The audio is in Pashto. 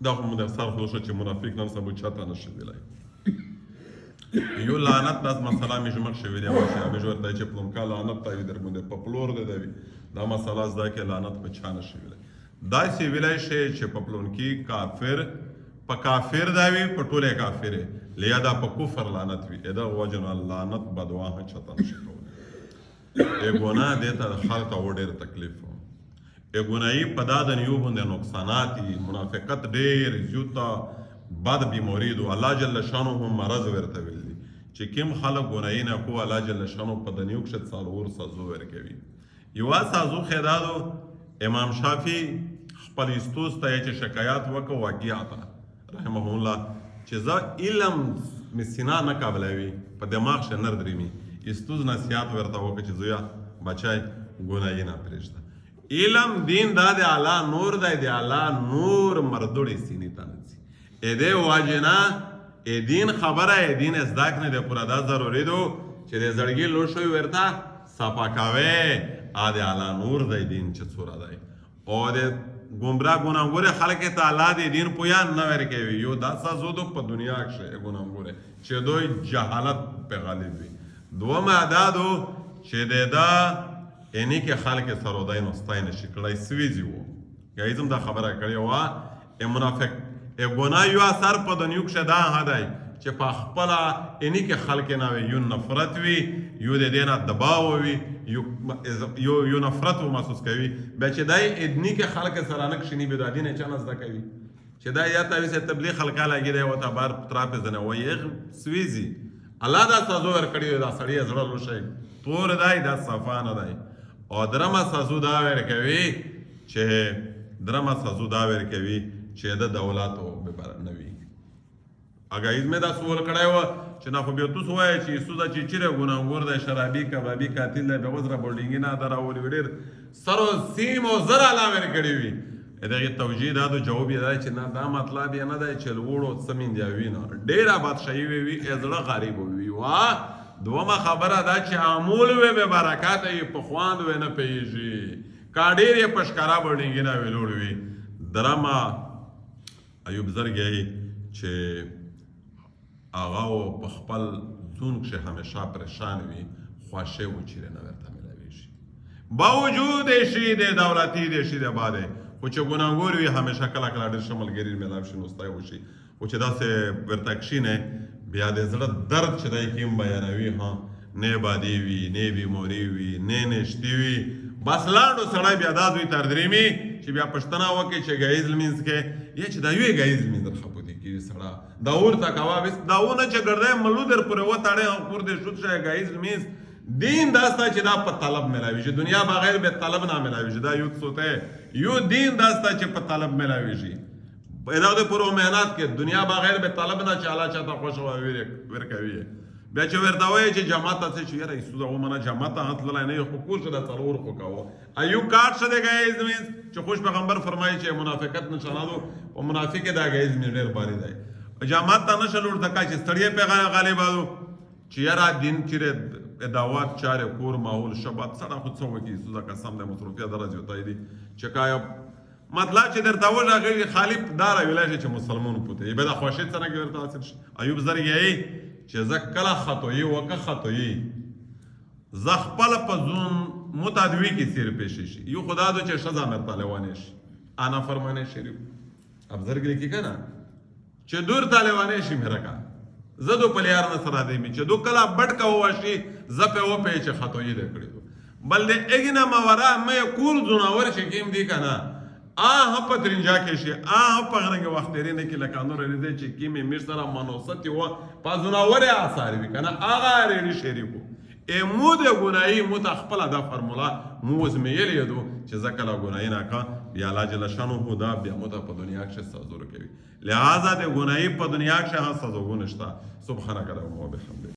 دا خو مو د سر خو شو چې منافق نن سبا چاته نشي ویلای یو لعنت داس مسئله میشه مخ شوی دی واشه ابي جوړ دای چې پلون کا لعنت تاوی در باندې په پلور دی دی دا مسئله زدا کې لعنت په چا نشي ویلای دا سی ویلای شي چې په پلون کې کافر په کافر دا وی په ټوله کافر لیا دا په کفر لعنت وی دا وجن لعنت بدوا چاته نشي کولای ای ګناه دیتا خلق وړ تکلیف ای ګناهی په دا د نیو باندې نقصانات منافقت ډیر زیوتا بعد بیماری دو الله جل شانه مرض ورته ویل دي چې کوم خلک ګناهی نه کو الله جل شانه په دنیو کې څلور سازو ورکوي یو سازو خدادو امام شافعی خپل استوس ته چې شکایت وکړ واقعیت رحمه الله چې ز علم مسینا نه قابلوي په دماغ شه نر درېمي استوس نصیحت ورته وکړ چې زویا بچای ګناهی نه پرېږده علم دین دا د الله نور دی الله نور مردوړي سینې ته اده واجنا دین خبره دین از داک نه ده پورا دا ضروری دو چې د زړګي لوړ شوی ورته صفا کاوه اده اعلی نور دی دین چې څورا دی او د ګمراه ګناګور خلک ته الله دی دین پویا نه ورکوي یو دا سازو دو په دنیا کې ګناګور چې دوی جهالت په غالب وي دومره دادو چې دا اني کې خلک سرودای نو ستاینه شکړای سويزي وو یایزم دا خبره کړی وا منافق ګناه یو اثر په دنیو کې دا هدای چې په خپل اني کې خلک نه وي یو نفرت وي یو د دینه دباو وي یو نفرت محسوس کوي به چې دای ادنی کې خلک سره نه کښنی به د دین چانس دا کوي چې دا یا تاسو ته تبلیغ خلکا لګي دی او ته بار تراپ زنه وي سويزي الله دا سازو ور کړی دا سړی زړه لوشي تور دای دا صفانه دای او درما سازو دا ور کوي چې درما سازو دا ور کوي چې د دولتو به نوي اگه ایزمه دا سوال کړای و چې نه خو بیا تاسو وایي چې سودا چې چیرې ګناګور د شرابي کبابي قاتل دی به وزره بولډینګ نه دراول وړر سرو سیم او زرا لا ور کړی وي دغه توجیه دا جواب یې دی چې نه دا مطلب یې نه دی چې وړو سمین دی وینه ډیره بادشاہي وي ازړه غریب وي وا دومره خبره دا چې عمول وي به برکات یې په خواند و نه پیږي کاډیر یې پشکارا بولډینګ نه ویلوړ وي درما ایوب زرګی چې هغه په خپل ځون کې همیشه پریشان وي خواشه و چیرې نه ورته ملاوي شي باوجود شي د دولتي د شي د باندې خو چې ګناګور وي همیشه کله کله ډېر شملګری ملاوي شي نوستای وشي او چې داسې ورته کښینه بیا د زړه درد چې دای کیم بیانوي ها نه بادي وي نه بیماری وي نه نشتی وي بس لاړو سړی بیا دا دوی تر درېمي چې بیا پښتنه وکړي چې ګایز لمینځ کې یا چې دا یوې ګایز لمینځ خپو دي کې سړه دا ورته کوا بس دا ونه چې ګرځي ملو در پر وتاړي پور دې شوت شي ګایز لمینځ دین داستا چې دا په طلب ملاوي شي دنیا بغیر به طلب نه ملاوي شي دا یو څه یو دین داستا چې په طلب ملاوي شي پیدا د پرو مهنت کې دنیا بغیر به طلب نه چاله چاته خوش وي ورکوي بیا چې ورته وایي چې جماعت ته چې یاره ایسو دا ومنه جماعت ته هات لای نه خو کور څه د څلور خو کاوه ایو کارت څه دی ګایز مینز چې خوش پیغمبر فرمایي چې منافقت نشانه او منافق دا ګایز مینز ډیر باری دی جماعت ته نشه لور تکا چې ستړي پیغام غالب آو چې یاره دین چې دعوات چاره کور ماحول شبات سره خود څو کې ایسو دا قسم د مصروفیت درجه وتای دي چې کایا مطلب چې درته وځه غیر خالق دار ویلای چې مسلمان پته به دا خوشی څنګه ورته حاصل شي ایوب زرګی چې زه کله خطوی وکه خطوی زه خپل په ځون متدوی کې سیر پیش شي یو خدا دو چې شزا مر طالبانه شي انا فرمانه شریف ابزر کې کی کنه چې دور طالبانه شي مرکا زه دو پلیار نه سره دی چې دو کله بټ کا واشي زه په و په چې خطوی دې کړی بل دې اګنه مورا مې کور زناور شي کېم دی کنه په درنجا کې شي په غرنګ وخت لري کې لکه نور لري چې کیمه میر سره منوسط و په زناوره آثار وي کنه هغه لري شریکو مود ګناي متخپل دا فرمولا موز مې یلیدو چې ځکه لا ګناي نه کا بیا الله جل شانه دا بیا مت په دنیا کې سازور کوي لہذا د ګناي په دنیا کې ها سازو نشتا سبحانك اللهم وبحمدك